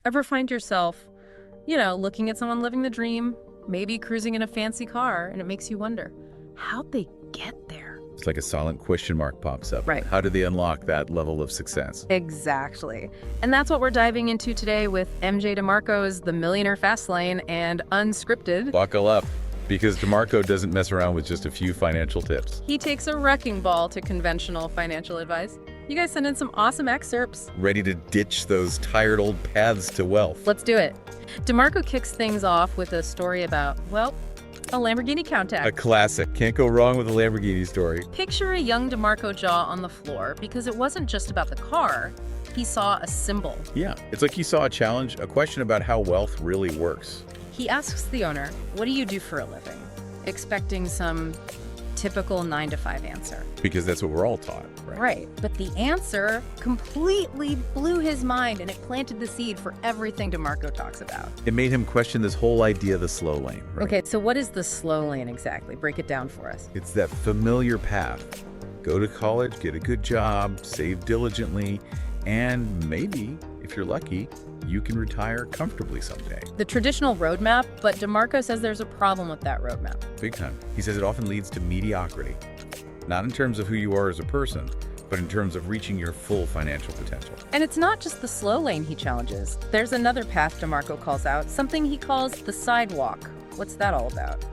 Ever find yourself, looking at someone living the dream, maybe cruising in a fancy car, and it makes you wonder, how'd they get there? It's like a silent question mark pops up. Right. How did they unlock that level of success? Exactly. And that's what we're diving into today with MJ DeMarco's The Millionaire Fastlane and Unscripted. Buckle up, because DeMarco doesn't mess around with just a few financial tips. He takes a wrecking ball to conventional financial advice. You guys sent in some awesome excerpts. Ready to ditch those tired old paths to wealth. Let's do it. DeMarco kicks things off with a story about, a Lamborghini Countach. A classic. Can't go wrong with a Lamborghini story. Picture a young DeMarco jaw on the floor, because it wasn't just about the car. He saw a symbol. Yeah, it's like he saw a challenge, a question about how wealth really works. He asks the owner, "What do you do for a living?" Expecting some typical 9-to-5 answer. Because that's what we're all taught, right? Right, but the answer completely blew his mind, and it planted the seed for everything DeMarco talks about. It made him question this whole idea of the slow lane, right? Okay, so what is the slow lane exactly? Break it down for us. It's that familiar path. Go to college, get a good job, save diligently, and maybe, if you're lucky, you can retire comfortably someday. The traditional roadmap, but DeMarco says there's a problem with that roadmap. Big time. He says it often leads to mediocrity. Not in terms of who you are as a person, but in terms of reaching your full financial potential. And it's not just the slow lane he challenges. There's another path DeMarco calls out, something he calls the sidewalk. What's that all about?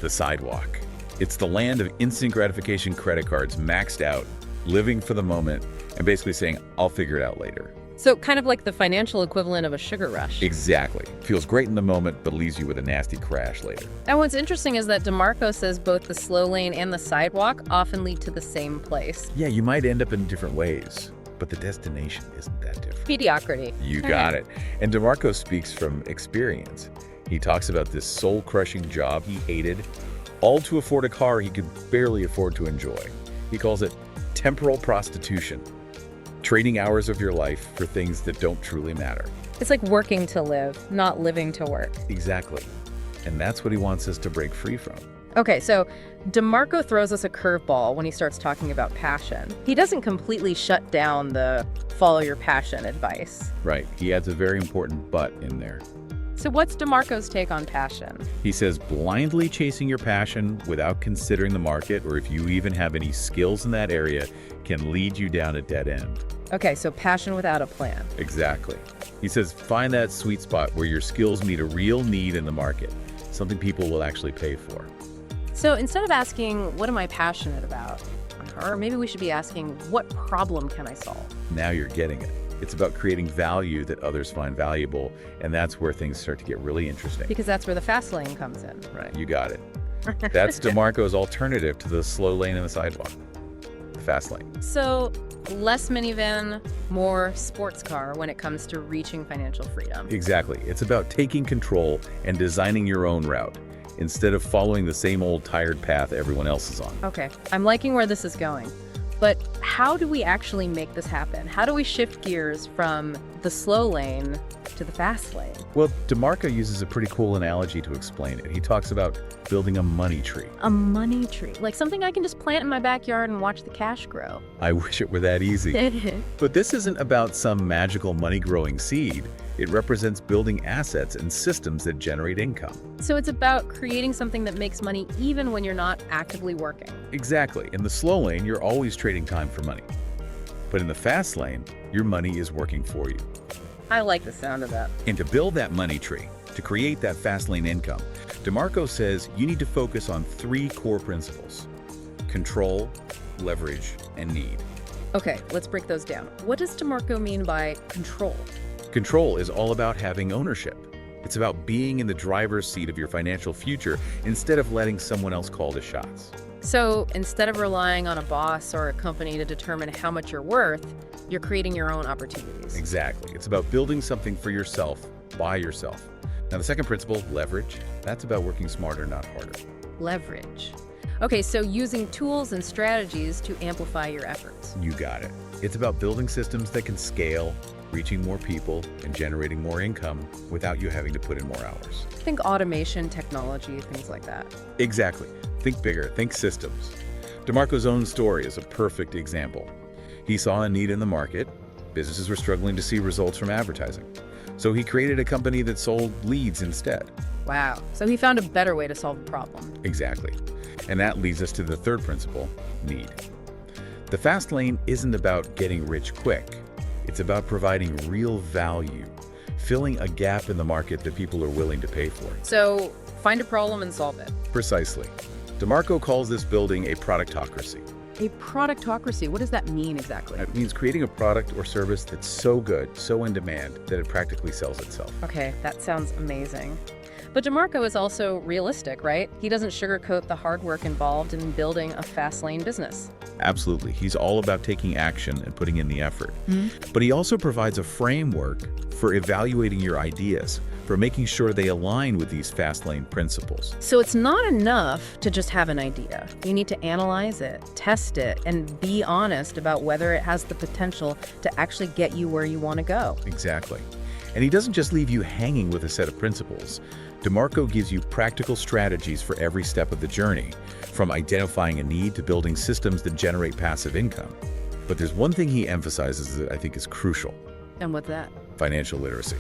The sidewalk. It's the land of instant gratification credit cards maxed out, living for the moment, and basically saying, I'll figure it out later. So kind of like the financial equivalent of a sugar rush. Exactly. Feels great in the moment, but leaves you with a nasty crash later. And what's interesting is that DeMarco says both the slow lane and the sidewalk often lead to the same place. Yeah, you might end up in different ways, but the destination isn't that different. Mediocrity. You got it. And DeMarco speaks from experience. He talks about this soul-crushing job he hated, all to afford a car he could barely afford to enjoy. He calls it temporal prostitution. Trading hours of your life for things that don't truly matter. It's like working to live, not living to work. Exactly. And that's what he wants us to break free from. Okay, so DeMarco throws us a curveball when he starts talking about passion. He doesn't completely shut down the follow your passion advice. Right. He adds a very important but in there. So what's DeMarco's take on passion? He says blindly chasing your passion without considering the market, or if you even have any skills in that area, can lead you down a dead end. Okay, so passion without a plan. Exactly. He says find that sweet spot where your skills meet a real need in the market, something people will actually pay for. So instead of asking, what am I passionate about? Or maybe we should be asking, what problem can I solve? Now you're getting it. It's about creating value that others find valuable, and that's where things start to get really interesting. Because that's where the fast lane comes in. Right, you got it. That's DeMarco's alternative to the slow lane and the sidewalk. The fast lane. So less minivan, more sports car when it comes to reaching financial freedom. Exactly. It's about taking control and designing your own route, instead of following the same old tired path everyone else is on. Okay, I'm liking where this is going. But how do we actually make this happen? How do we shift gears from the slow lane to the fast lane? Well, DeMarco uses a pretty cool analogy to explain it. He talks about building a money tree. A money tree, like something I can just plant in my backyard and watch the cash grow. I wish it were that easy. But this isn't about some magical money-growing seed. It represents building assets and systems that generate income. So it's about creating something that makes money even when you're not actively working. Exactly. In the slow lane, you're always trading time for money. But in the fast lane, your money is working for you. I like the sound of that. And to build that money tree, to create that fast lane income, DeMarco says you need to focus on 3 core principles: control, leverage, and need. Okay, let's break those down. What does DeMarco mean by control? Control is all about having ownership. It's about being in the driver's seat of your financial future instead of letting someone else call the shots. So instead of relying on a boss or a company to determine how much you're worth, you're creating your own opportunities. Exactly. It's about building something for yourself, by yourself. Now, the second principle, leverage, that's about working smarter, not harder. Leverage. Okay, so using tools and strategies to amplify your efforts. You got it. It's about building systems that can scale, reaching more people, and generating more income without you having to put in more hours. Think automation, technology, things like that. Exactly. Think bigger, think systems. DeMarco's own story is a perfect example. He saw a need in the market. Businesses were struggling to see results from advertising. So he created a company that sold leads instead. Wow. So he found a better way to solve the problem. Exactly. And that leads us to the third principle, need. The fast lane isn't about getting rich quick. It's about providing real value, filling a gap in the market that people are willing to pay for. So find a problem and solve it. Precisely. DeMarco calls this building a productocracy. A productocracy, what does that mean exactly? It means creating a product or service that's so good, so in demand, that it practically sells itself. Okay, that sounds amazing. But DeMarco is also realistic, right? He doesn't sugarcoat the hard work involved in building a fast lane business. Absolutely. He's all about taking action and putting in the effort. But he also provides a framework for evaluating your ideas, for making sure they align with these fast lane principles. So it's not enough to just have an idea. You need to analyze it, test it, and be honest about whether it has the potential to actually get you where you want to go. Exactly. And he doesn't just leave you hanging with a set of principles. DeMarco gives you practical strategies for every step of the journey, from identifying a need to building systems that generate passive income. But there's one thing he emphasizes that I think is crucial: And what's that? financial literacy.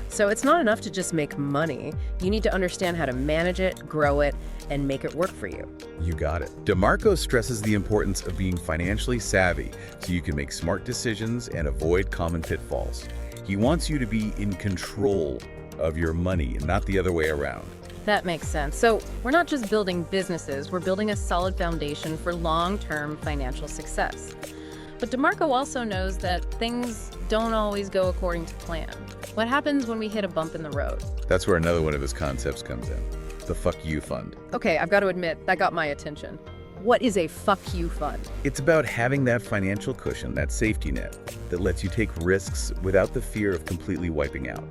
So it's not enough to just make money. You need to understand how to manage it, grow it, and make it work for you. You got it. DeMarco stresses the importance of being financially savvy so you can make smart decisions and avoid common pitfalls. He wants you to be in control of your money and not the other way around. That makes sense. So we're not just building businesses, we're building a solid foundation for long-term financial success. But DeMarco also knows that things don't always go according to plan. What happens when we hit a bump in the road? That's where another one of his concepts comes in: the Fuck You Fund. Okay, I've got to admit, that got my attention. What is a fuck you fund? It's about having that financial cushion, that safety net, that lets you take risks without the fear of completely wiping out.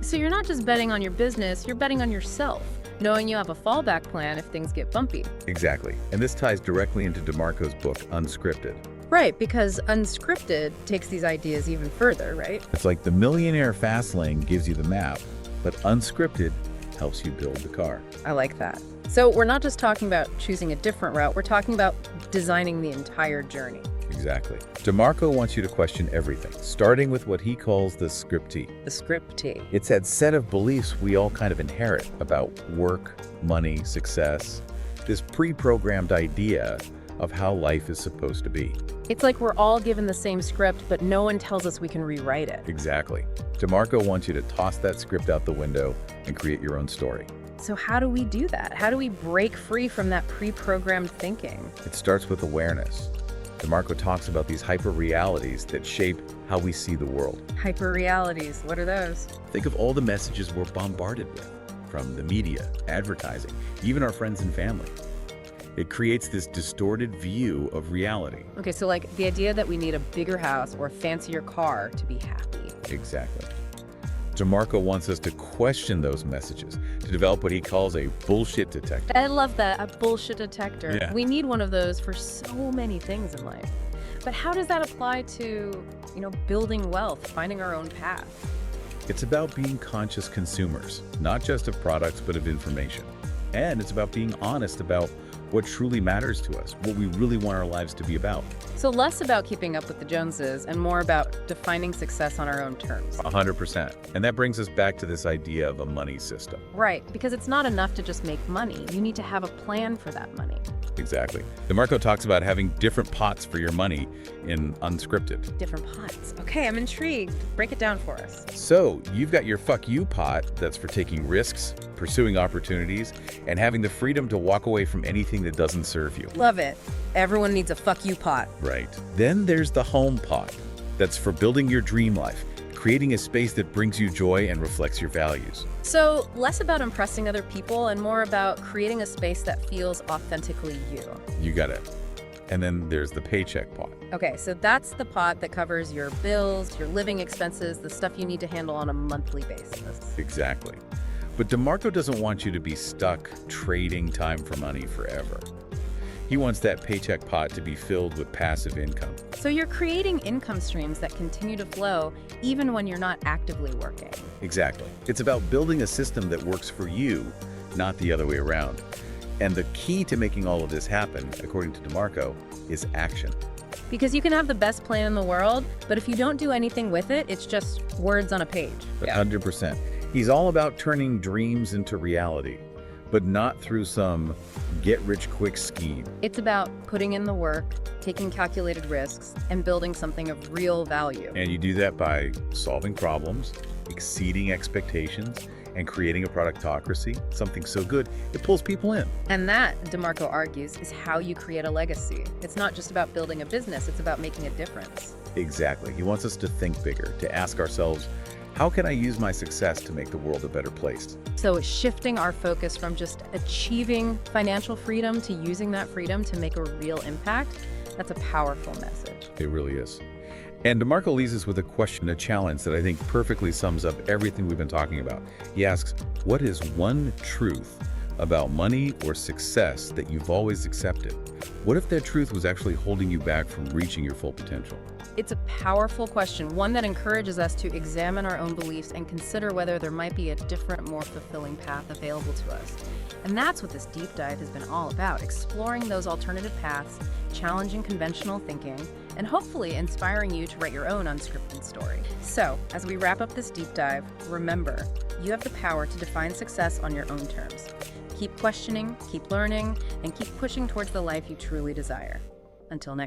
So you're not just betting on your business, you're betting on yourself, knowing you have a fallback plan if things get bumpy. Exactly. And this ties directly into DeMarco's book, Unscripted. Right, because unscripted takes these ideas even further, right? It's like the millionaire fast lane gives you the map, but unscripted helps you build the car. I like that. So we're not just talking about choosing a different route, we're talking about designing the entire journey. Exactly. DeMarco wants you to question everything, starting with what he calls the scriptee. The scriptee. It's that set of beliefs we all kind of inherit about work, money, success, this pre-programmed idea of how life is supposed to be. It's like we're all given the same script, but no one tells us we can rewrite it. Exactly. DeMarco wants you to toss that script out the window and create your own story. So how do we do that? How do we break free from that pre-programmed thinking? It starts with awareness. DeMarco talks about these hyper-realities that shape how we see the world. Hyper-realities, what are those? Think of all the messages we're bombarded with, from the media, advertising, even our friends and family. It creates this distorted view of reality. Okay, so like the idea that we need a bigger house or a fancier car to be happy. Exactly. DeMarco wants us to question those messages, to develop what he calls a bullshit detector. I love that, a bullshit detector. Yeah. We need one of those for so many things in life. But how does that apply to, building wealth, finding our own path? It's about being conscious consumers, not just of products, but of information. And it's about being honest about what truly matters to us, what we really want our lives to be about. So less about keeping up with the Joneses and more about defining success on our own terms. 100%. And that brings us back to this idea of a money system. Right, because it's not enough to just make money. You need to have a plan for that money. Exactly. DeMarco talks about having different pots for your money in Unscripted. Different pots. Okay, I'm intrigued. Break it down for us. So you've got your fuck you pot that's for taking risks, pursuing opportunities, and having the freedom to walk away from anything that doesn't serve you. Love it. Everyone needs a fuck you pot. Right. Then there's the home pot that's for building your dream life, creating a space that brings you joy and reflects your values. So less about impressing other people and more about creating a space that feels authentically you. You got it. And then there's the paycheck pot. Okay, so that's the pot that covers your bills, your living expenses, the stuff you need to handle on a monthly basis. Exactly. But DeMarco doesn't want you to be stuck trading time for money forever. He wants that paycheck pot to be filled with passive income. So you're creating income streams that continue to flow even when you're not actively working. Exactly. It's about building a system that works for you, not the other way around. And the key to making all of this happen, according to DeMarco, is action. Because you can have the best plan in the world, but if you don't do anything with it, it's just words on a page. 100%. He's all about turning dreams into reality, but not through some get-rich-quick scheme. It's about putting in the work, taking calculated risks, and building something of real value. And you do that by solving problems, exceeding expectations, and creating a productocracy, something so good it pulls people in. And that, DeMarco argues, is how you create a legacy. It's not just about building a business, it's about making a difference. Exactly. He wants us to think bigger, to ask ourselves, how can I use my success to make the world a better place? So shifting our focus from just achieving financial freedom to using that freedom to make a real impact, that's a powerful message. It really is. And DeMarco leaves us with a question, a challenge that I think perfectly sums up everything we've been talking about. He asks, what is one truth about money or success that you've always accepted? What if that truth was actually holding you back from reaching your full potential? It's a powerful question, one that encourages us to examine our own beliefs and consider whether there might be a different, more fulfilling path available to us. And that's what this deep dive has been all about, exploring those alternative paths, challenging conventional thinking, and hopefully inspiring you to write your own unscripted story. So, as we wrap up this deep dive, remember, you have the power to define success on your own terms. Keep questioning, keep learning, and keep pushing towards the life you truly desire. Until next time.